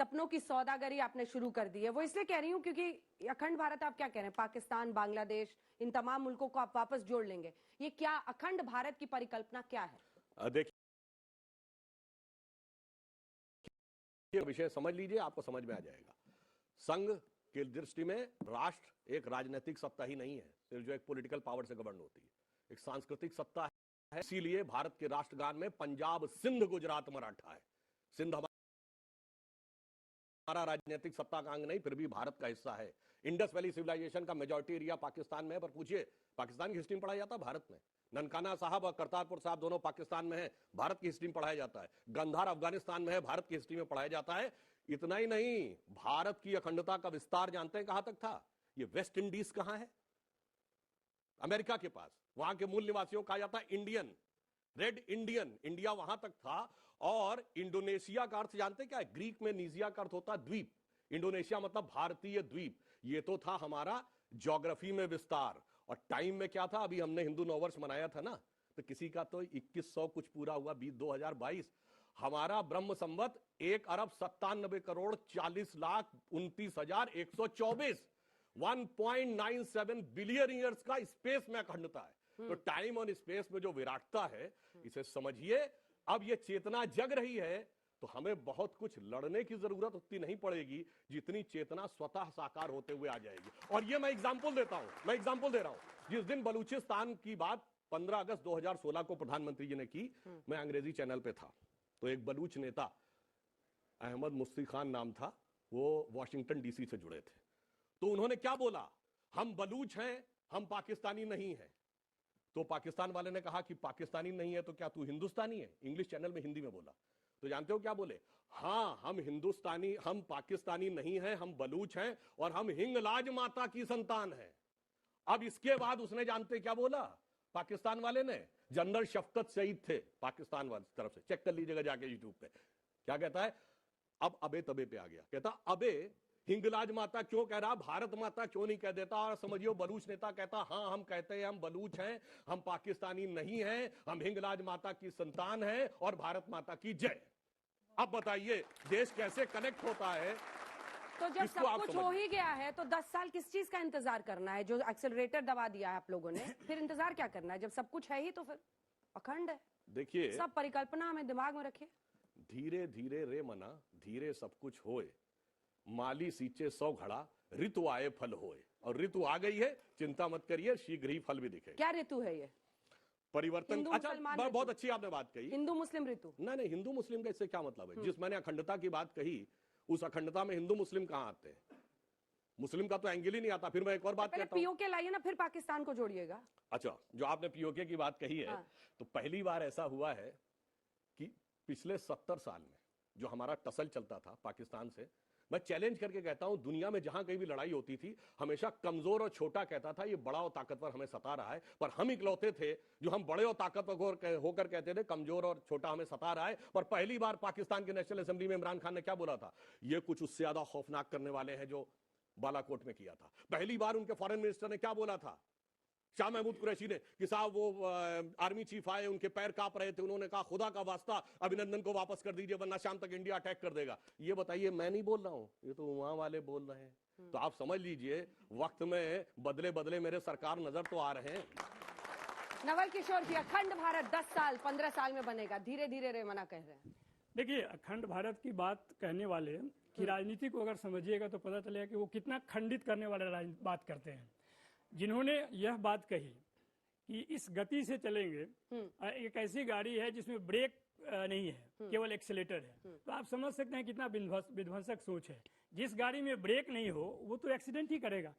सपनों की सौदागरी आपने शुरू कर दी है। वो इसलिए कह रही हूँ क्योंकि अखंड भारत आप क्या कह रहे हैं, पाकिस्तान, बांग्लादेश, इन तमाम मुल्कों को आप वापस जोड़ लेंगे, ये क्या अखंड भारत की परिकल्पना क्या है? देखिए, विषय समझ लीजिए, आपको समझ में आ जाएगा। संघ की दृष्टि में राष्ट्र एक राजनीतिक सत्ता ही नहीं है सिर्फ जो एक पॉलिटिकल पावर से गवर्न होती है, एक सांस्कृतिक सत्ता है। इसीलिए भारत के राष्ट्रगान में पंजाब, सिंध, गुजरात, मराठा है। सिंध हमारा राजनीतिक सत्ता का अंग नहीं, फिर भी भारत का हिस्सा है। इंडस वैली सिविलाइजेशन का मेजॉरिटी एरिया पाकिस्तान में है, पर पूछिए पाकिस्तान की हिस्ट्री में पढ़ाया जाता है भारत में। ननकाना साहब और करतारपुर साहब दोनों पाकिस्तान में है, भारत की हिस्ट्री में पढ़ाया जाता है। गंधार अफगानिस्तान में है, भारत की हिस्ट्री में पढ़ाया जाता है। इतना ही नहीं, भारत की अखंडता का विस्तार जानते हैं कहां तक था? ये वेस्ट इंडीज कहां है? अमेरिका के पास। वहां के मूल निवासियों कहा जाता है इंडियन, रेड इंडियन। इंडिया वहां तक था। और इंडोनेशिया का अर्थ जानते क्या है? ग्रीक में नीजिया का अर्थ होता है द्वीप। इंडोनेशिया मतलब भारतीय द्वीप। ये तो था हमारा ज्योग्राफी में विस्तार। और टाइम में क्या था? अभी हमने हिंदू नववर्ष मनाया था ना, तो किसी का तो 2100 कुछ पूरा हुआ 2022। हमारा ब्रह्म संवत 1,97,40,29,124 1.97 बिलियन ईयर्स का स्पेस में अखंडता है। तो टाइम और स्पेस में जो विराटता है, इसे समझिए। अब ये चेतना जग रही है तो हमें बहुत कुछ लड़ने की जरूरत उतनी नहीं पड़ेगी जितनी चेतना स्वतः साकार होते हुए आ जाएगी। और ये मैं एग्जांपल देता हूं, मैं एग्जांपल दे रहा हूं। जिस दिन बलूचिस्तान की बात 15 अगस्त 2016 को प्रधानमंत्री जी ने की, मैं अंग्रेजी चैनल पे था, तो एक बलूच नेता, अहमद मुफ्ती खान नाम था, वो वॉशिंगटन डीसी से जुड़े थे। तो उन्होंने क्या बोला? हम बलूच हैं, हम पाकिस्तानी नहीं हैं। तो पाकिस्तान वाले ने कहा कि पाकिस्तानी नहीं है तो क्या तू हिंदुस्तानी है? इंग्लिश चैनल में हिंदी में बोला। तो जानते हो क्या बोले? हां, हम हिंदुस्तानी, हम पाकिस्तानी नहीं हैं, हम बलूच हैं और हम हिंगलाज माता की संतान हैं। अब इसके बाद उसने जानते क्या बोला? पाकिस्तान वाले ने, जनरल शफकत सईद थे पाकिस्तान वाले तरफ से, चेक कर लीजिएगा जाके यूट्यूब पे। क्या कहता है? अब अबे तबे पे आ गया। कहता अबे हिंगलाज माता क्यों कह रहा, भारत माता क्यों नहीं कह देता? और समझियो बलूच नेता कहता हां हम कहते हैं, हम बलूच हैं, हम पाकिस्तानी नहीं हैं, हम हिंगलाज माता की संतान हैं और भारत माता की जय। अब बताइए देश कैसे कनेक्ट होता है? तो जब सब कुछ हो ही गया है तो 10 साल किस चीज का इंतजार करना है? जो एक्सेलरेटर दबा दिया है आप लोगों ने, फिर इंतजार क्या करना है? जब सब कुछ है ही तो फिर अखंड है। देखिए, सब परिकल्पना हमें दिमाग में रखिए। धीरे धीरे रे मना, धीरे सब कुछ होए, माली सींचे 100 घड़ा, ऋतु आए फल होए। और ऋतु आ गई है, चिंता मत करिए, शीघ्र ही फल भी दिखेगा। क्या ऋतु है ये? परिवर्तन। अच्छा, बहुत अच्छी आपने बात कही, हिंदू मुस्लिम ऋतु। नहीं, हिंदू मुस्लिम का इससे क्या मतलब है? जिस मैंने अखंडता की बात कही, उस अखंडता में हिंदू मुस्लिम कहां आते हैं? मुस्लिम का तो एंगल ही नहीं आता। फिर मैं एक और बात कहता हूं, पीओके लाइए ना, फिर पाकिस्तान को जोड़िएगा। अच्छा, जो आपने पीओके की बात कही है, तो पहली बार ऐसा हुआ है कि पिछले 70 साल में जो हमारा टसल चलता था पाकिस्तान से, मैं चैलेंज करके कहता हूं, दुनिया में जहां कहीं भी लड़ाई होती थी, हमेशा कमजोर और छोटा कहता था ये बड़ा और ताकतवर हमें सता रहा है। पर हम इकलौते थे जो हम बड़े और ताकतवर होकर कहते थे कमजोर और छोटा हमें सता रहा है। पर पहली बार पाकिस्तान की नेशनल असेंबली में इमरान खान ने क्या बोला था? ये कुछ उससे ज्यादा खौफनाक करने वाले हैं जो बालाकोट में किया था। पहली बार उनके फॉरेन मिनिस्टर ने क्या बोला था, शाह महमूद कुरैशी ने, कि साहब वो आर्मी चीफ आए, उनके पैर कांप रहे थे, उन्होंने कहा खुदा का वास्ता अभिनंदन को वापस कर दीजिए वरना शाम तक इंडिया अटैक कर देगा। ये बताइए, मैं नहीं बोल रहा हूं, ये तो वहां वाले बोल रहे हैं। तो आप समझ लीजिए, वक्त में बदले बदले मेरे सरकार नजर तो आ रहे हैं। नवल किशोर जी, अखंड भारत 10 साल 15 साल में बनेगा, धीरे धीरे रेमना कह रहे हैं। देखिए, अखंड भारत की बात कहने वाले की राजनीति को अगर समझिएगा तो पता चलेगा कि वो कितना खंडित करने वाले बात करते हैं। जिन्होंने यह बात कही कि इस गति से चलेंगे, एक ऐसी गाड़ी है जिसमें ब्रेक नहीं है, केवल एक्सीलेटर है, तो आप समझ सकते हैं कितना विध्वंसक सोच है। जिस गाड़ी में ब्रेक नहीं हो वो तो एक्सीडेंट ही करेगा,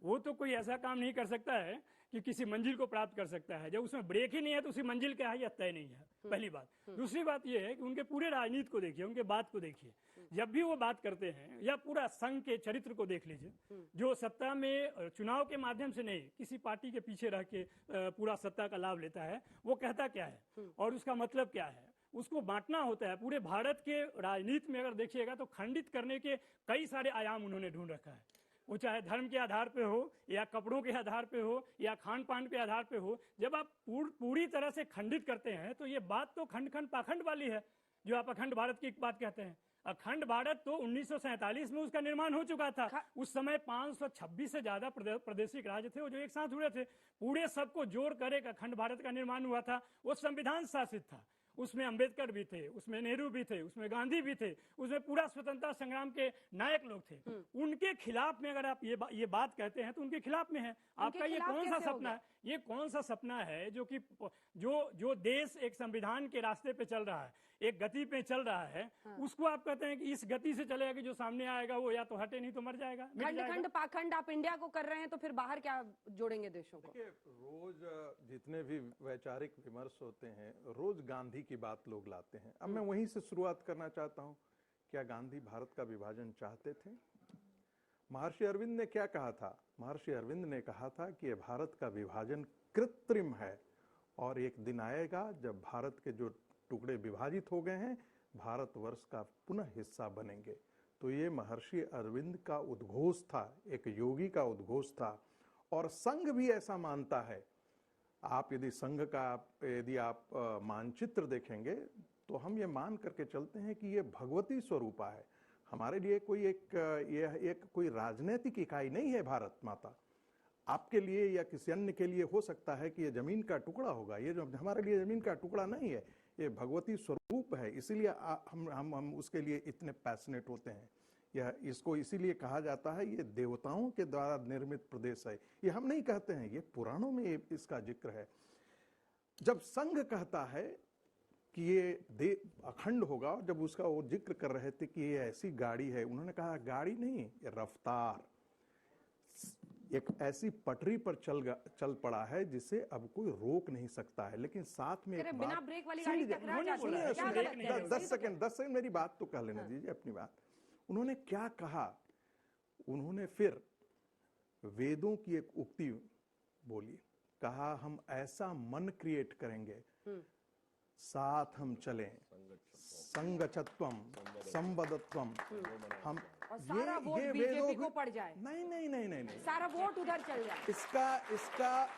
वो तो कोई ऐसा काम नहीं कर सकता है कि किसी मंजिल को प्राप्त कर सकता है। जब उसमें ब्रेक ही नहीं है तो उसी मंजिल का यह तय नहीं है, पहली बात। दूसरी बात यह है कि उनके पूरे राजनीति को देखिए, उनके बात को देखिए। जब भी वो बात करते हैं, या पूरा संघ के चरित्र को देख लीजिए, जो सत्ता में चुनाव के माध्यम से नहीं, किसी पार्टी के पीछे रह के पूरा सत्ता का लाभ लेता है, वो कहता क्या है और उसका मतलब क्या है, उसको बांटना होता है। पूरे भारत के राजनीति में अगर देखिएगा तो खंडित करने के कई सारे आयाम उन्होंने ढूंढ रखा है। वो चाहे धर्म के आधार पे हो, या कपड़ों के आधार पे हो, या खान पान के आधार पे हो। जब आप पूरी तरह से खंडित करते हैं तो ये बात तो खंड पाखंड वाली है, जो आप अखंड भारत की बात कहते हैं। अखंड भारत तो 1947 में उसका निर्माण हो चुका था। उस समय 526 से ज्यादा प्रादेशिक राज्य थे, वो जो एक साथ जुड़े थे, पूरे सबको जोड़ कर एक अखंड भारत का निर्माण हुआ था। वो संविधान शासित था, उसमें अंबेडकर भी थे, उसमें नेहरू भी थे, उसमें गांधी भी थे, उसमें पूरा स्वतंत्रता संग्राम के नायक लोग थे। उनके खिलाफ में अगर आप ये बात कहते हैं तो उनके खिलाफ में है। आपका ये कौन सा सपना है? ये कौन सा सपना है जो कि जो देश एक संविधान के रास्ते पे चल रहा है, एक गति पे चल रहा है, उसको आप कहते हैं कि इस गति से चलेगा कि जो सामने आएगा वो या तो हटे नहीं तो मर जाएगा, मिट खंड जाएगा। खंड पाखंड आप इंडिया को कर रहे हैं तो फिर बाहर क्या जोड़ेंगे देशों को? रोज जितने भी वैचारिक विमर्श होते हैं, रोज गांधी की बात लोग लाते हैं। अब मैं वहीं से शुरुआत करना चाहता हूं। क्या गांधी भारत का विभाजन चाहते थे? महर्षि अरविंद ने क्या कहा था? महर्षि अरविंद ने कहा था कि भारत का विभाजन कृत्रिम है और एक दिन आएगा जब भारत के जो टुकड़े विभाजित हो गए हैं, भारतवर्ष का पुनः हिस्सा बनेंगे। तो ये महर्षि अरविंद का उद्घोष था, एक योगी का उद्घोष था। और संघ भी ऐसा मानता है। आप यदि संघ का यदि आप मानचित्र देखेंगे तो हम ये मान करके चलते हैं कि ये भगवती स्वरूपा है। हमारे लिए कोई एक कोई राजनीतिक इकाई नहीं है भारत माता। आपके लिए या किसी अन्य के लिए हो सकता है कि ये जमीन का टुकड़ा होगा, ये जो हमारे लिए जमीन का टुकड़ा नहीं है, ये भगवती स्वरूप है। इसीलिए हम उसके लिए इतने पैशनेट होते हैं। यह इसको इसीलिए कहा जाता है ये देवताओं के द्वारा निर्मित प्रदेश है। ये हम नहीं कहते हैं, ये पुराणों में इसका जिक्र है। जब संघ कहता है कि ये अखंड होगा, जब उसका वो जिक्र कर रहे थे कि ये ऐसी गाड़ी है, उन्होंने कहा गाड़ी नहीं, ये रफ्तार, एक ऐसी पटरी पर चल पड़ा है जिसे अब कोई रोक नहीं सकता है। लेकिन साथ में एक बिना बात, ब्रेक वाली गाड़ी टकरा जाती है, क्या गलत है? 10 सेकंड मेरी बात तो कह लेने दीजिए अपनी बात। उन्होंने क्या कहा? उन्होंने फिर वेदों की एक उक्ति बोली, कहा हम ऐसा मन क्रिएट करेंगे, साथ हम चलें, संगचत्वम संबद्धत्वम, हम और सारा वोट बीजेपी को पड़ जाए। नहीं, सारा वोट उधर चल जाए। इसका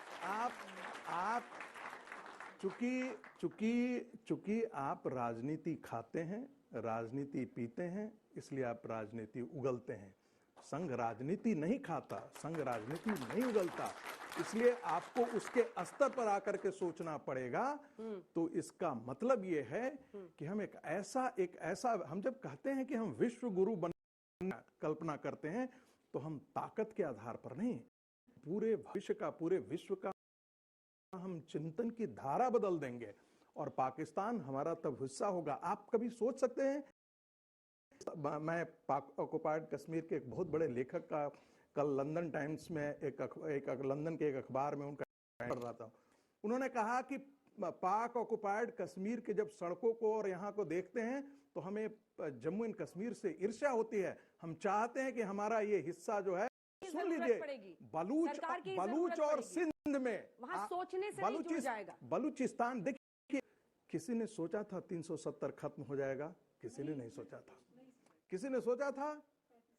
आप चूंकि आप राजनीति खाते हैं, राजनीति पीते हैं, इसलिए आप राजनीति उगलते हैं। संघ राजनीति नहीं खाता, संघ राजनीति नहीं उगलता, इसलिए आपको उसके स्तर पर आकर के सोचना पड़ेगा। तो इसका मतलब ये है कि हम एक ऐसा हम जब कहते हैं कि हम विश्व गुरु बनने कल्पना करते हैं तो हम ताकत के आधार पर नहीं, पूरे विश्व का हम चिंतन की धारा बदल देंगे और पाकिस्तान हमारा तब हिस्सा होगा। आप कभी सोच सकते हैं? मैं पाक ऑक्युपाइड कश्मीर के एक बहुत बड़े लेखक का कल लंदन टाइम्स में लंदन के एक अखबार में उनका पढ़ रहा था। उन्होंने कहा कि पाक ऑक्युपाइड कश्मीर के जब सड़कों को और यहाँ को देखते हैं तो हमें जम्मू एंड कश्मीर से ईर्ष्या होती है। हम चाहते हैं कि हमारा ये हिस्सा जो है, सुन लीजिए, बलूच और सिंध में वहां सोचने से नहीं जुड़ जाएगा। बलूचिस्तान, देखिए किसी ने सोचा था 370 खत्म हो जाएगा, किसी ने नहीं सोचा था। किसी ने सोचा था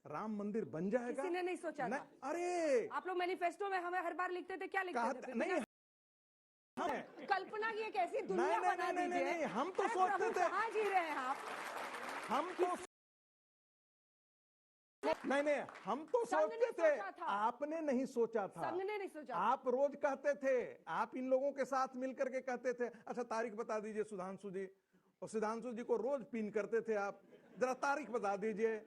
राम मंदिर बन जाएगा, किसी ने नहीं सोचा था। अरे आप लोग मैनिफेस्टो में हमें हर बार लिखते थे, क्या लिखते थे? नहीं, कल्पना की एक ऐसी दुनिया बना दीजिए। नहीं, हम तो सोचते थे, कहाँ जी रहे हैं आप? हम तो हम तो सोचते थे, आपने नहीं सोचा था। संघ ने नहीं सोचा। आप रोज कहते थे, आप इन लोगों के साथ मिलकर के कहते थे, अच्छा तारीख बता दीजिए सुधांशु जी, और सुधांशु जी को रोज पिन करते थे आप, जरा तारीख बता दीजिए।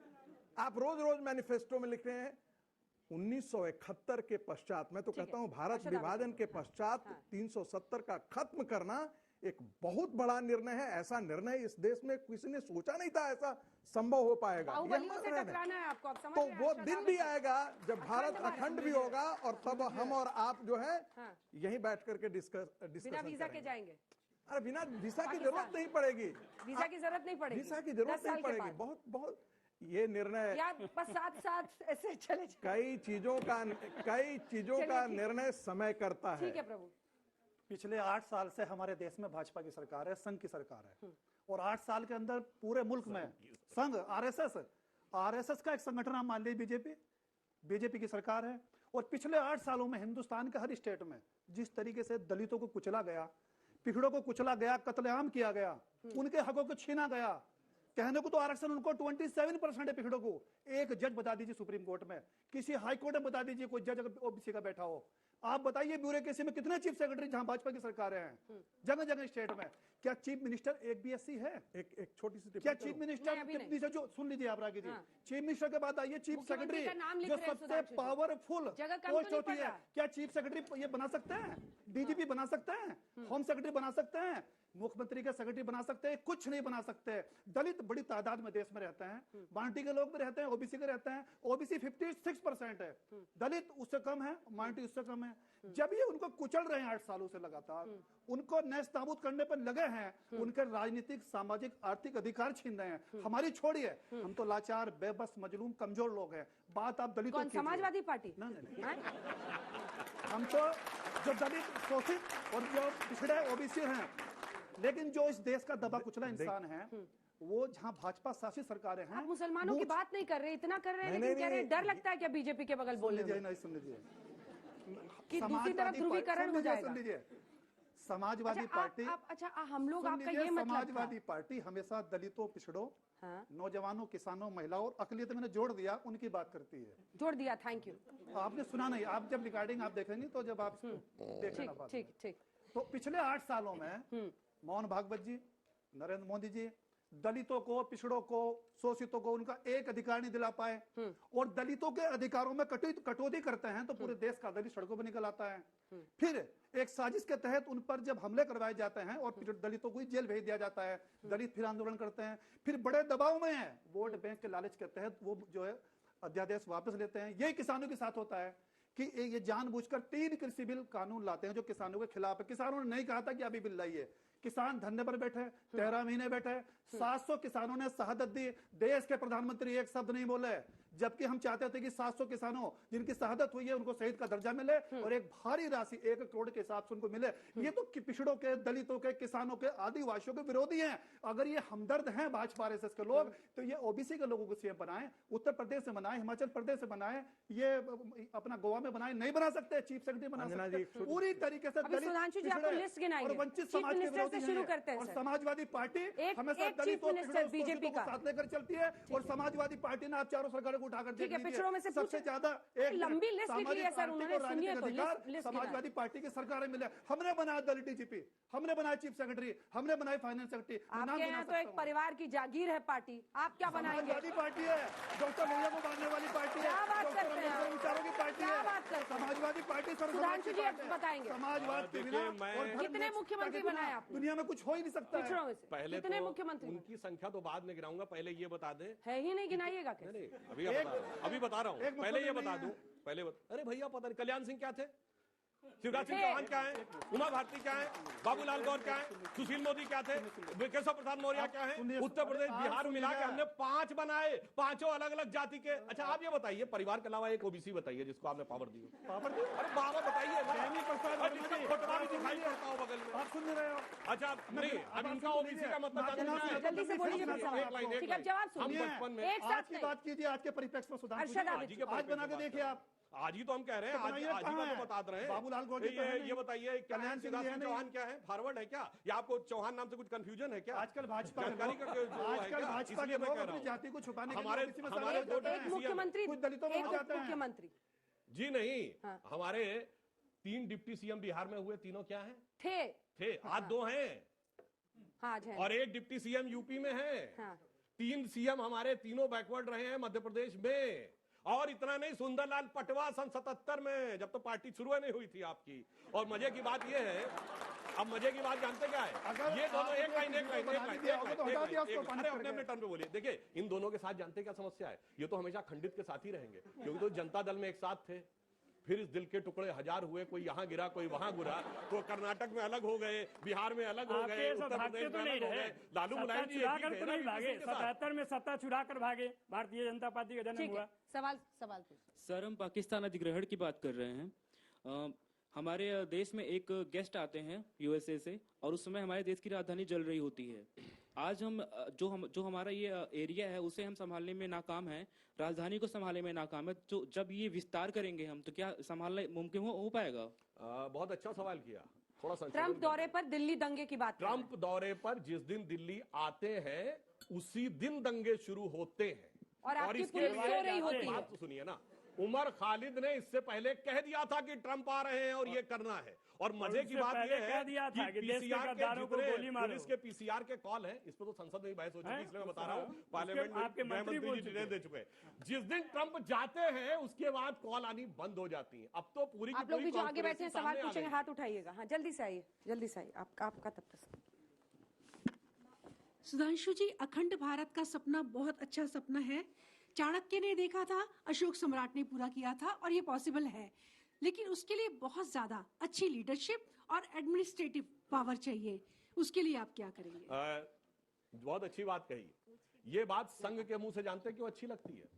आप रोज मैनिफेस्टो में लिख रहे हैं 1971 के पश्चात, मैं तो कहता हूं भारत विभाजन के पश्चात 370 का खत्म करना एक बहुत बड़ा निर्णय है। ऐसा निर्णय इस देश में किसी ने सोचा नहीं था ऐसा संभव हो पाएगा। तो वो दिन भी आएगा जब भारत अखंड भी होगा और तब हम और आप जो है यहीं बैठ करके बिना वीजा के जाएंगे। अरे बिना वीजा की जरूरत नहीं पड़ेगी, वीजा की जरूरत नहीं पड़ेगी, वीजा की जरूरत नहीं पड़ेगी। बहुत ये निर्णय बस साथ ऐसे चले कई चीजों का निर्णय समय करता है। ठीक है प्रभु। पिछले 8 साल से हमारे देश में भाजपा की सरकार है, संघ की सरकार है, और 8 साल के अंदर पूरे मुल्क में संघ, आरएसएस का एक संगठन आप मान लीजिए, बीजेपी की सरकार है। और पिछले 8 सालों में हिंदुस्तान के हर स्टेट में जिस तरीके से दलितों को कुचला गया, पिछड़ों को कुचला गया, कत्लेआम किया गया, उनके हकों को छीना गया, कहने को तो आरक्षण उनको 27% है पिछड़ों को। एक जज बता दीजिए सुप्रीम कोर्ट में, किसी हाई कोर्ट में बता दीजिए कोई जज अगर ओबीसी का बैठा हो। आप बताइए ब्यूरोक्रेसी में कितने चीफ सेक्रेटरी जहां भाजपा की सरकारें हैं जगह जगह स्टेट में, क्या चीफ मिनिस्टर एक भी एससी है? एक छोटी सी क्या टिप्पणी चीफ करूं? मिनिस्टर नहीं, अभी कितनी से जो सुन लीजिए आप रागी जी, हाँ। चीफ मिनिस्टर के बाद आइए चीफ मुख्यमंत्री सेक्रेटरी, का नाम लिख जो रहे हैं सबसे सुधांशु जी। पावरफुल जगह कम तो पोस्ट नहीं होती पड़ है। रहा। क्या चीफ सेक्रेटरी ये बना सकते हैं? डीजीपी बना सकते हैं? होम सेक्रेटरी बना सकते हैं? मुख्यमंत्री का सेक्रेटरी बना सकते हैं? कुछ नहीं बना सकते। दलित बड़ी तादाद में देश में रहते हैं, माइनॉरिटी के लोग भी रहते हैं, ओबीसी के रहते हैं। ओबीसी 56% है, दलित उससे कम है, माइनॉरिटी उससे कम है। जब ये उनको कुचल रहे हैं 8 सालों से लगातार, उनको नेस्त नाबूद करने पर लगे हैं, उनके राजनीतिक सामाजिक आर्थिक अधिकार छीन रहे हैं। हमारी छोड़िए, हम तो लाचार बेबस मजलूम कमजोर लोग हैं। बात आप दलितों कौन, की समाजवादी पार्टी? नहीं। हैं? हम तो जो दलित शोषित और जो पिछड़े ओबीसी हैं, लेकिन जो इस देश का दबा कुचला इंसान है, वो जहां भाजपा शासित सरकारें हैं। आप मुसलमानों की बात नहीं कर रहे, इतना कर रहे हैं, नहीं, लेकिन कह नहीं, रहे हैं डर लगता है क्या बीजेपी के बगल सुन बोलने लीजिए, में नहीं सुन लीजिए, कि दूसरी तरफ समाजवादी ध्रुवीकरण हो सुन जाएगा? लीजिए, समाजवादी अच्छा, पार्टी, अच्छा हम लोग, सुन आपका लीजिए, ये मतलब था। समाजवादी पार्टी हमेशा दलितों, पिछड़ों, हाँ, नौजवानों, किसानों, महिलाओं और अकलियत मैंने जोड़ दिया, उनकी बात करती है। जोड़ दिया, थैंक यू। आपने सुना नहीं, आप जब रिकॉर्डिंग आप देखेंगे तो जब आप देखेंगे ठीक ठीक ठीक। तो पिछले 8 सालों में मोहन भागवत जी, नरेंद्र मोदी जी दलितों को, पिछड़ों को, शोषितों को उनका एक अधिकार नहीं दिला पाए, और दलितों के अधिकारों में कटौती करते हैं तो पूरे देश का दलित सड़कों पर निकल आता है। फिर एक साजिश के तहत उन पर जब हमले करवाए जाते हैं और दलितों को जेल भेज दिया जाता है, दलित फिर आंदोलन करते हैं, फिर बड़े दबाव में है, वोट बैंक के लालच के तहत वो जो है अध्यादेश वापस लेते हैं। यही किसानों के साथ होता है कि ये जानबूझकर 3 कृषि बिल कानून लाते हैं जो किसानों के खिलाफ है। किसानों ने नहीं कहा था कि अभी बिल लाइए, किसान धरने पर बैठे, 13 महीने बैठे, 700 किसानों ने शहादत दी, देश के प्रधानमंत्री एक शब्द नहीं बोले, जबकि हम चाहते थे कि 700 किसानों जिनकी शहादत हुई है उनको शहीद का दर्जा मिले और एक भारी राशि 1 करोड़ के हिसाब से उनको मिले। ये तो पिछड़ों के, दलितों के, किसानों के, आदिवासियों के विरोधी हैं। अगर ये हमदर्द हैं भाजपा आरएसएस के लोग, तो ये ओबीसी के लोगों को सीएम बनाए, उत्तर प्रदेश से बनाए, हिमाचल प्रदेश से बनाए, ये अपना गोवा में बनाए, नहीं बना सकते, चीफ सेक्रेटरी बना अंजना सकते। जी, पूरी तरीके से अभी सुधांशु जी आपको लिस्ट गिनाएंगे। और वंचित चीफ समाज के मिनिस्टर विरोधी से शुरू हैं। करते हैं और सर। समाजवादी पार्टी हमेशा एक चीफ दलितों, मिनिस्टर पिछड़ों, बीजेपी शोषितों को का। साथ लेकर चलती है, और समाजवादी पार्टी ने आप चारों सरकारों को उठाकर ठीक है, पिछड़ों में से सबसे पूछे। ज्यादा लंबी लिस्ट लिख ली है सर उन्होंने, सुनिए तो लिस्ट समाजवादी पार्टी की सरकारें मिले, हमने बनाया दलित डीजीपी, हमने बनाया चीफ सेक्रेटरी, हमने बनाया फाइनेंस सेक्रेटरी। आपके यहाँ तो एक परिवार की जागीर है पार्टी, आप क्या बनाएंगे? समाजवादी पार्टी है, डॉक्टर लोहिया को मारने वाली पार्टी है, क्या बात डॉक्टर करते हैं अम्बेडकर आप? विचारों की पार्टी क्या है, बात करते हैं? समाजवादी पार्टी सुधांशु जी अब बताएंगे। समाजवाद के देखिए, बिना मैं- और धर्म कितने निरपेक्ष मुख्यमंत्री के बिना बनाए आपने? दुनिया में कुछ हो ही नहीं सकता है। पिछड़ों में से पहले कितने तो मुख्यमंत्री उनकी संख्या तो बाद में गिनाऊंगा, पहले ये बता दें। है ही नहीं, गिनाइएगा कैसे? नहीं, अभी बता रहा हूँ, एक पहले ये मुख्यमंत्री बता दूं, अरे भैया पता नहीं कल्याण सिंह क्या थे, शिवराज सिंह चौहान क्या है, उमा भारती क्या है, बाबूलाल गौर क्या है, सुशील मोदी क्या थे, केशव प्रसाद मौर्य क्या है, उत्तर प्रदेश, बिहार मिला के हमने 5 बनाए, 5 अलग अलग जाति के। अच्छा आप ये बताइए, परिवार के अलावा एक ओबीसी बताइए जिसको आपने पावर दी हो। अरे बाबा बताइए ना, बेनी प्रसाद और जिसका फोटो भी दिखाई पड़ता हो बगल में। आप सुन रहे हो? अच्छा नहीं, अब इनका ओबीसी का मतलब जानना है। जल्दी से बोलिए एक लाइन, एक ठीक है, लाइन। जवाब हम सुनिए। बचपन में एक आज साथ की नहीं। बात कीजिए, आज के परिप्रेक्ष्य में सुधांशु अरशद जी, आबिद आज ही के आज बना के देखिए आप। आज ही तो हम कह रहे हैं, तो आज बनाइए, आज ही कहाँ का है? तो बता रहे हैं। बाबूलाल गौर जी तो है नहीं। ये बताइए, क्या कल्याण है, सिंह शिवराज जी है सिंह नहीं। चौहान क्या है, फॉरवर्ड है क्या, या आपको चौहान नाम से कुछ कंफ्यूजन है क्या? आजकल भाजपा के जानकारी लोग, का जो है आजकल क्या? भाजपा इसलिए के मैं लोग कह रहा अपनी हूं। जाति को छुपाने के लिए हमारे- ओबीसी में हमारे शामिल दो होते हैं। एक मुख्यमंत्री, कुछ दलितों में एक हो जाते हैं। मुख्यमंत्री जी नहीं, हाँ। हमारे 3 डिप्टी सीएम बिहार में हुए, तीनों क्या हैं? थे। आज 2 हैं, हाँ आज है। और 1 डिप्टी सीएम यूपी में है। हाँ। 3 सीएम हमारे तीनों बैकवर्ड रहे हैं मध्य प्रदेश में। और इतना नहीं, सुंदरलाल पटवा सन 77 में, जब तो पार्टी शुरू नहीं हुई थी आपकी। और मजे की बात यह है, अब मजे की बात जानते क्या है, अगर ये दोनों आपने एक लाइन तो हटा दिया उसको पानी अरे करके। अपने अपने टर्न पे बोलिए। देखिए इन दोनों के साथ जानते क्या समस्या है, ये तो हमेशा खंडित के साथ ही रहेंगे, क्योंकि तो जनता दल में एक साथ थे, फिर इस दिल के टुकड़े 1000 हुए, कोई यहाँ गिरा कोई वहां गिरा, तो कर्नाटक में अलग हो गए, बिहार में अलग हो गए, आपके सब उत्तर भागते प्रदेश तो में नहीं अलग हो रहे, गए। लालू सत्ता मुलायम जी एक चुरा ही कर थे तो ना, नहीं भागे, किसी के साथ। 77 में सत्ता चुरा कर भागे, भारतीय जनता पार्टी का जन्म ठीक हुआ। है, सवाल पूछिए। सर हम पाकिस्तान अधिग्रहण की बात कर रहे हैं। हमारे देश में एक गेस्ट आते हैं यूएसए से, और उस समय हमारे देश की राजधानी जल रही होती है। आज हम जो हमारा ये एरिया है उसे हम संभालने में नाकाम है, राजधानी को संभालने में नाकाम है। तो जब ये विस्तार करेंगे हम, तो क्या संभालना मुमकिन हो पाएगा? बहुत अच्छा सवाल किया, थोड़ा संशोधन ट्रंप कर दौरे पर दिल्ली दंगे की बात कर रहे हैं। ट्रंप दौरे पर जिस दिन दिल्ली आते हैं उसी दिन दंगे शुरू होते हैं। और आपकी इसके पुलिस लिए सो रही होती है। बात तो सुनिए ना, उमर खालिद ने इससे पहले कह दिया था कि ट्रंप आ रहे हैं और ये करना है। और मजे की बात यह है कह दिया था कि देश के पीसीआर के गद्दारों को जितने गोली मारो। पुलिस के पीसीआर के कॉल हैं, इस पर तो संसद में बहस हो चुकी है, इसलिए मैं बता रहा हूँ उसके पार्लियामेंट में आपके मंत्री गृह बोल मंत्री जी चुके निर्णय दे चुके हैं। जिस दिन ट्रंप जाते हैं उसके बाद कॉल आनी बंद हो जाती है। अब तो पूरी की आप लोग पूरी भी जो आगे बैठे हैं conspiracy सवाल सामने आ पूछेंगे, गई। हाथ उठाइएगा। हाँ जल्दी से आइए, जल्दी से आइए। आपका तब तक। सुधांशु जी, अखंड भारत का सपना बहुत अच्छा सपना है। चाणक्य ने देखा था, अशोक सम्राट ने पूरा किया था और ये पॉसिबल है, लेकिन उसके लिए बहुत ज्यादा अच्छी लीडरशिप और एडमिनिस्ट्रेटिव पावर चाहिए। उसके लिए आप क्या करेंगे? बहुत अच्छी बात कही। ये बात संघ के मुंह से जानते क्यों अच्छी लगती है?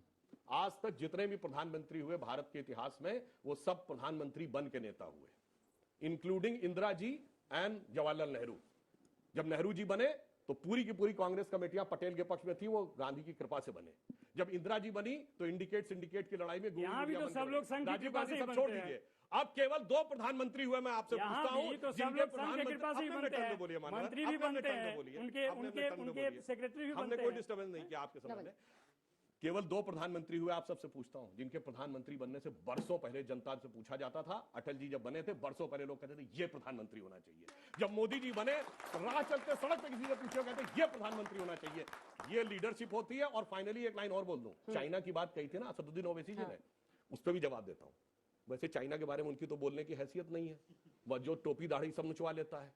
आज तक जितने भी प्रधानमंत्री हुए भारत के इतिहास में, वो सब प्रधानमंत्री बन के नेता हुए, इंक्लूडिंग इंदिरा जी एंड जवाहरलाल नेहरू। जब नेहरू जी बने तो पूरी की पूरी कांग्रेस कमेटियां पटेल के पक्ष में थी, वो गांधी की कृपा से बने। जब इंदिरा जी बनी तो इंडिकेट सिंडिकेट की लड़ाई में यहाँ भी तो सब लोग संघ की राजीव कृपा गांधी से ही सब छोड़ बनते हैं। दीजिए। अब केवल 2 प्रधानमंत्री हुए। मैं आपसे यहाँ पूछता हूँ भी तो सब जिनके लोग संघ की कृपा से ही बनते हैं। बोलिए, माननीय, मंत्री भी अपने बनते टर्न पे हैं, बोलिए, उनके अपने उनके टर्न पे उनके बोलिए। सेक्रेटरी भी हमने बनते कोई हैं। डिस्टर्बेंस नहीं किया आपके संबंध में। केवल 2 प्रधानमंत्री हुए। आप सबसे पूछता हूं, जिनके प्रधानमंत्री बनने से बरसों पहले जनता से पूछा जाता था। अटल जी जब बने थे, बरसों पहले लोग कहते थे ये प्रधानमंत्री होना चाहिए। जब मोदी जी बने, राह चलते सड़क पे किसी से पूछो, कहते ये प्रधानमंत्री होना चाहिए। ये लीडरशिप होती है। और फाइनली एक लाइन और बोल दूं, चाइना की बात कही थी ना असदुद्दीन ओवैसी जी ने, उस पर भी जवाब देता हूं। वैसे चाइना के बारे में उनकी तो बोलने की हैसियत नहीं है। वह जो टोपी दाढ़ी सब नुचवा लेता है,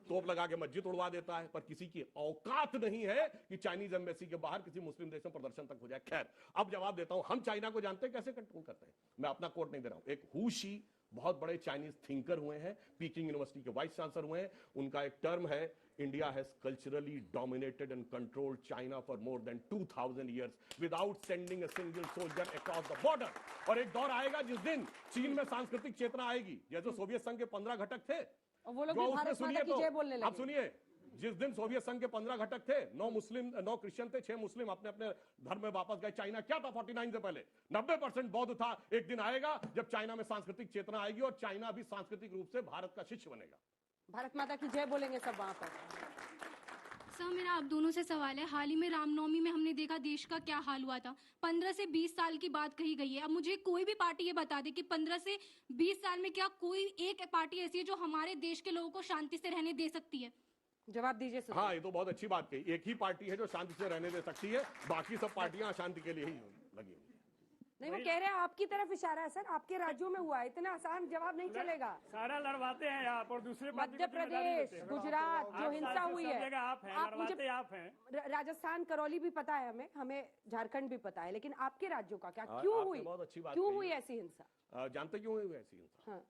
तोप लगा के मस्जिद उड़वा देता है, पर किसी की औकात नहीं है कि चाइनीज एम्बेसी के बाहर किसी मुस्लिम देश में प्रदर्शन तक हो जाए। खैर, अब जवाब देता हूं। हम चाइना को जानते हैं कैसे कंट्रोल करते हैं। मैं अपना कोट नहीं दे रहा हूं। एक हू शी बहुत बड़े चाइनीज थिंकर हुए हैं, पीकिंग यूनिवर्सिटी के वाइस चांसलर हुए हैं। उनका एक टर्म है, India has culturally dominated and controlled China for more than 2000 years without sending a single soldier across the border. और एक दौर आएगा जिस दिन चीन में सांस्कृतिक चेतना आएगी, जैसे सोवियत संघ के 15 घटक थे, और वो लोग जो भी उसमें भारत माता सुनिए की जय बोलने तो आप लगे। सुनिए, जिस दिन सोवियत संघ के 15 घटक थे, 9 मुस्लिम 9 क्रिश्चियन थे, 6 मुस्लिम अपने अपने धर्म में वापस गए। चाइना क्या था 49 से पहले? 90% बौद्ध था। एक दिन आएगा जब चाइना में सांस्कृतिक चेतना आएगी और चाइना भी सांस्कृतिक रूप से भारत का शिष्य बनेगा। भारत माता की जय बोलेंगे सब वहां पर। सर, मेरा आप दोनों से सवाल है। हाल ही में रामनवमी में हमने देखा देश का क्या हाल हुआ था। 15 से 20 साल की बात कही गई है। अब मुझे कोई भी पार्टी ये बता दे कि 15 से 20 साल में क्या कोई एक पार्टी ऐसी है जो हमारे देश के लोगों को शांति से रहने दे सकती है? जवाब दीजिए सुधीर। हाँ, ये तो बहुत अच्छी बात कही। एक ही पार्टी है जो शांति से रहने दे सकती है, बाकी सब पार्टियां अशांति के लिए ही लगी हुई। नहीं, वो कह रहे हैं आपकी तरफ इशारा है सर, आपके राज्यों में हुआ है। इतना आसान जवाब नहीं चलेगा। सारा लड़वाते हैं आप और दूसरे पार्टी मध्य को जिम्मेदारी प्रदेश, देते हैं। गुजरात जो 8 हिंसा साल से हुई सब है, जगह आप हैं, आप मुझे लड़वाते आप हैं। राजस्थान करौली भी पता है, हमें झारखंड भी पता है, लेकिन आपके राज्यों का क्या, हाँ, क्यों आपने हुई, बहुत अच्छी बात क्यों कही। हुई ऐसी हिंसा? जानते क्यों हुई ऐसी हिंसा? हाँ।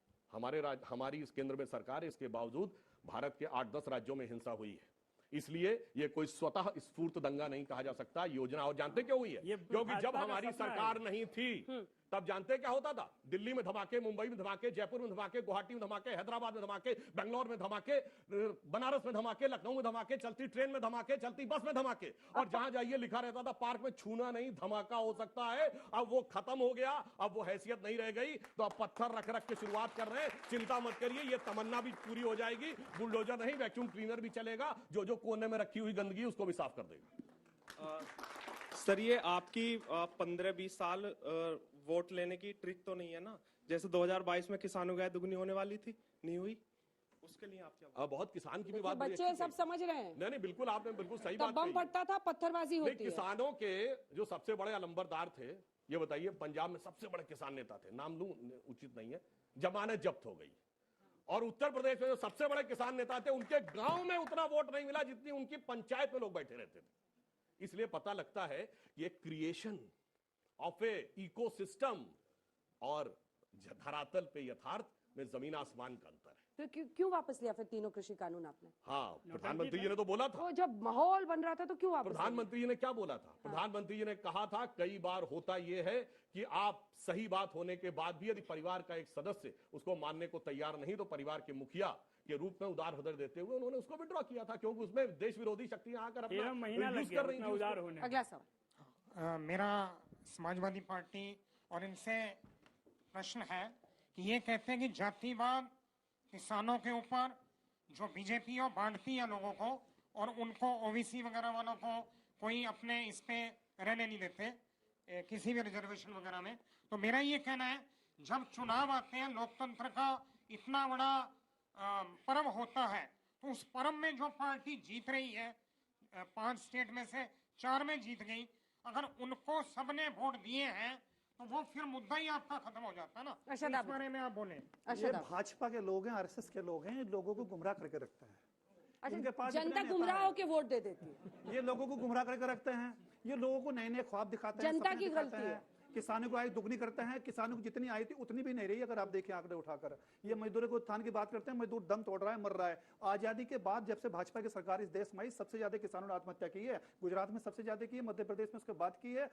हमारी इस केंद्र में सरकार है, इसके बावजूद भारत के 8-10 राज्यों में हिंसा हुई है। इसलिए ये कोई स्वतः स्फूर्त दंगा नहीं कहा जा सकता, योजना। और जानते क्यों हुई है? क्योंकि जब भाजपा का हमारी सपना है। सरकार नहीं थी, तब जानते क्या होता था? दिल्ली में धमाके, मुंबई में धमाके, जयपुर में धमाके, गुवाहाटी में धमाके, हैदराबाद में धमाके, बेंगलोर में धमाके, बनारस में धमाके, लखनऊ में धमाके, चलती ट्रेन में धमाके, चलती बस में धमाके। और जहां जाइए लिखा रहता था पार्क में छूना नहीं, धमाका हो सकता है। अब वो खत्म हो गया, अब वो हैसियत नहीं रह गई, तो अब पत्थर रख रख के शुरुआत कर रहे हैं। चिंता मत करिए, ये तमन्ना भी पूरी हो जाएगी। बुलडोजर नहीं, वैक्यूम क्लीनर भी चलेगा, जो कोने में रखी हुई गंदगी उसको भी साफ कर देगा। सर, ये आपकी 15-20 साल वोट लेने की ट्रिक तो नहीं है ना? जैसे 2022 में किसानों की आय दुगनी होने वाली थी, नहीं हुई, उसके लिए आप क्या? बहुत किसान की भी देखिए, बात बड़ी बच्चे अच्छी सब कही। समझ रहे हैं। नहीं, बिल्कुल आपने बिल्कुल सही तब बात बम कही। फटता था, पत्थरबाजी नहीं, होती है। किसानों के जो सबसे बड़े अलंबरदार थे, ये बताइए, पंजाब में सबसे बड़े किसान नेता थे, नाम लूं उचित नहीं है, जमानत जब्त हो गई। और उत्तर प्रदेश में जो सबसे बड़े किसान नेता थे, उनके गांव में उतना वोट नहीं मिला जितनी उनकी पंचायत में लोग बैठे रहते थे। इसलिए पता लगता है कि एक क्रिएशन ऑफ ए इकोसिस्टम और धरातल पे यथार्थ में जमीन आसमान का अंतर है। तो क्यों वापस लिया फिर तीनों कृषि कानून आपने? हाँ, प्रधानमंत्री जी ने तो बोला था। तो जब माहौल बन रहा था तो क्यों वापस लिया? प्रधानमंत्री जी ने क्या बोला था? प्रधानमंत्री जी ने कहा था, कई बार होता यह है कि आप सही बात होने के बाद भी यदि परिवार का एक सदस्य उसको मानने को तैयार नहीं, तो परिवार के मुखिया के रूप में उदार हृदय देते हुए उन्होंने उसको विड्रॉ किया था, क्योंकि उसमें देश विरोधी शक्तियां आकर अपना महीना लग यूज गया कर रही उतना थी उदार उसको। होने। अगला सवाल। मेरा समाजवादी पार्टी और इनसे प्रश्न है कि ये कहते हैं कि जातिवाद किसानों के ऊपर जो बीजेपी बांटती है लोगों को और उनको ओबीसी वगैरह वालों को कोई अपने इस पे रहने नहीं देते किसी भी रिजर्वेशन वगैरह में। तो मेरा ये कहना है, जब चुनाव आते हैं, लोकतंत्र का इतना बड़ा पर्व होता है, तो उस पर्व में जो पार्टी जीत रही है, 5 स्टेट में से 4 में जीत गई, अगर उनको सबने वोट दिए हैं तो वो फिर मुद्दा ही आपका खत्म हो जाता है ना। तो इस बारे में आप बोले। ये भाजपा के लोग हैं, आरएसएस के लोग हैं, लोगों को गुमराह करके रखते हैं। इनके पास जनता गुमराह होकर वोट दे देती है। ये लोगों को गुमराह करके रखते हैं, ये लोगों को नए नए ख्वाब दिखाते हैं, जनता सपने की दिखाते गलती हैं। है। किसानों को आय दुगनी करते हैं, किसानों को जितनी आई थी उतनी भी नहीं रही, अगर आप देखें आंकड़े उठाकर। ये मजदूरों को उत्थान की बात करते हैं, मजदूर दम तोड़ रहा है, मर रहा है। आजादी के बाद जब से भाजपा की सरकार इस देश में आई, सबसे ज्यादा किसानों ने आत्महत्या की है। गुजरात में सबसे ज्यादा की है, मध्य प्रदेश में उसके बाद की है,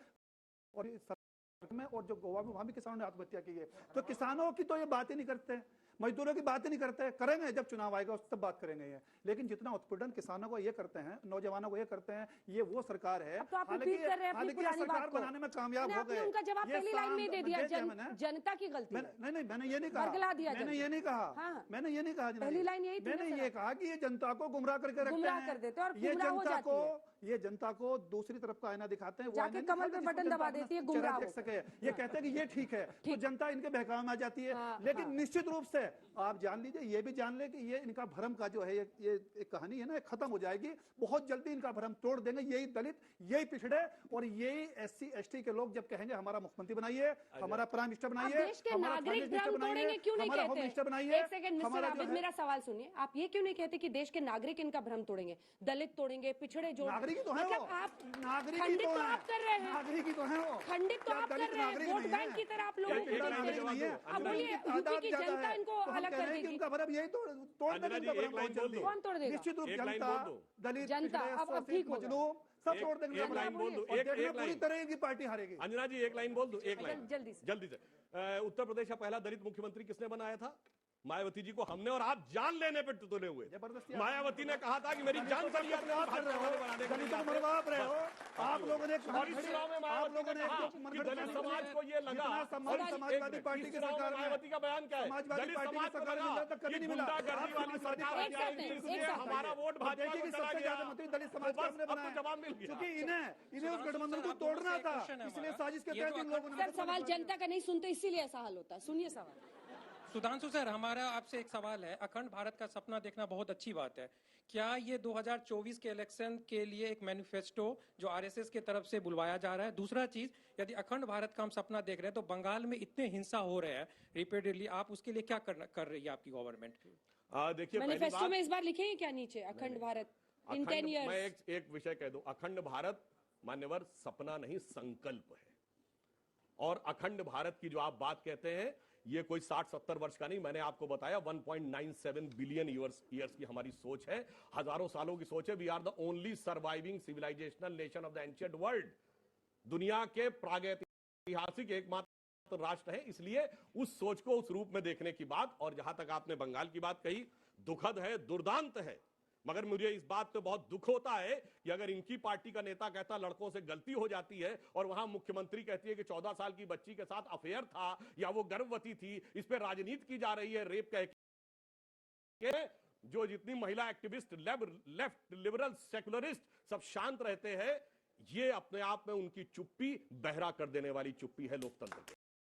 और में और जो गोवा में वहां भी किसानों ने आत्महत्या की है। तो किसानों की तो ये बात ही नहीं करते, मजदूरों की बात ही नहीं करते। करेंगे जब चुनाव आएगा उस तब बात करेंगे ये। लेकिन जितना उत्पीड़न किसानों को ये करते हैं, नौजवानों को ये करते हैं, ये वो सरकार है। तो आप रिपीट कर रहे हैं अपनी पुरानी बात को। बनाने में कामयाब हो गए। उनका जवाब पहली लाइन में दे दिया, जनता की गलती। नहीं, मैंने ये नहीं कहा, मैंने ये नहीं कहा, मैंने ये नहीं कहा। पहली लाइन यही, मैंने ये कहा कि ये जनता को गुमराह करके रखते हैं, गुमराह कर देते हैं और ये जनता को दूसरी तरफ का आईना दिखाते हैं। जाके कमल पे बटन दबा देती है, गुमराह देख सके। ये कहते हैं कि ये ठीक है, तो जनता इनके बहकावे में आ जाती है। लेकिन निश्चित रूप से आप जान लीजिए, ये भी जान ले कि ये इनका भ्रम का जो है ये एक कहानी है ना, खत्म हो जाएगी। बहुत जल्दी इनका भ्रम तोड़ देंगे। यही दलित, यही पिछड़े और यही SC ST के लोग जब कहेंगे हमारा मुख्यमंत्री बनाइए, हमारा प्राइम मिनिस्टर बनाइए, देश के नागरिक भ्रम तोड़ेंगे, क्यों नहीं कहते? एक सेकंड मिस्टर आबिद, मेरा सवाल सुनिए। आप ये क्यों नहीं कहते कि देश के नागरिक इनका भ्रम तोड़ेंगे, दलित तोड़ेंगे, पिछड़े जो नागरिक तो है, खंडित तो आप कर रहे हैं, नागरिक ही तो है वो, खंडित तो आप कर रहे हैं, वोट बैंक की तरह आप लोगों को अब बोलिए यूपी की जनता इनको अलग कर देगी। उनका भ्रम यही तोड़ देंगे। कौन तोड़ देगा? निश्चित रूप जनता, दलित, जनता अब ठीक होगा, सब तोड़ देंगे। एक लाइन बोल दो, पूरी तरह की पार्टी हारेगी। अंजना जी एक लाइन बोल दो, एक लाइन जल्दी से। उत्तर प्रदेश का पहला दलित मुख्यमंत्री किसने बनाया था? मायावती जी को हमने और आप जान लेने पे तुले हुए। मायावती ने कहा था कि मेरी जान चली जाती है, आप लोगों ने दलित समाज को ये लगा, समाजवादी पार्टी की सरकार में मायावती का बयान क्या है? समाजवादी पार्टी की सरकार में तक कभी नहीं मिला। गुंडागर्दी वाली सरकार, इसलिए हमारा वोट भाजपा को चला गया। दलित समाज को हमने बनाया, जवाब मिल गया, क्योंकि इन्हें उस गठबंधन को तोड़ना था, इसलिए साजिश के तहत इन लोगों ने। सर सवाल जनता का नहीं सुनते, इसीलिए ऐसा हाल होता है। सुनिए सवाल। सुधांशु सर, हमारा आपसे एक सवाल है। अखंड भारत का सपना देखना बहुत अच्छी बात है। क्या ये 2024 के इलेक्शन के लिए एक मैनिफेस्टो जो RSS के तरफ से बुलवाया जा रहा है? दूसरा चीज, यदि अखंड भारत का हम सपना देख रहे हैं तो बंगाल में इतने हिंसा हो रहे हैं रिपीटेडली, आप उसके लिए क्या कर रही है आपकी गवर्नमेंट? देखिए मैनिफेस्टो में इस बार लिखेंगे क्या नीचे अखंड भारत इन 10 years? मैं एक विषय कह दूं, अखंड भारत मान्यवर सपना नहीं संकल्प है। और अखंड भारत की जो आप बात कहते हैं, ये कोई 60-70 वर्ष का नहीं, मैंने आपको बताया 1.97 बिलियन ईयर्स की हमारी सोच है, हजारों सालों की सोच है। We are the only surviving civilizational nation of the ancient world. दुनिया के प्रागैतिहासिक एकमात्र राष्ट्र है, इसलिए उस सोच को उस रूप में देखने की बात। और जहां तक आपने बंगाल की बात कही, दुखद है, दुर्दांत है, मगर मुझे इस बात पे बहुत दुख होता है कि अगर इनकी पार्टी का नेता कहता लड़कों से गलती हो जाती है और वहां मुख्यमंत्री कहती है कि 14 साल की बच्ची के साथ अफेयर था या वो गर्भवती थी, इस पे राजनीति की जा रही है, रेप कह के। जो जितनी महिला एक्टिविस्ट, लेफ्ट, लिबरल, सेकुलरिस्ट सब शांत रहते हैं, ये अपने आप में उनकी चुप्पी बहरा कर देने वाली चुप्पी है लोकतंत्र के।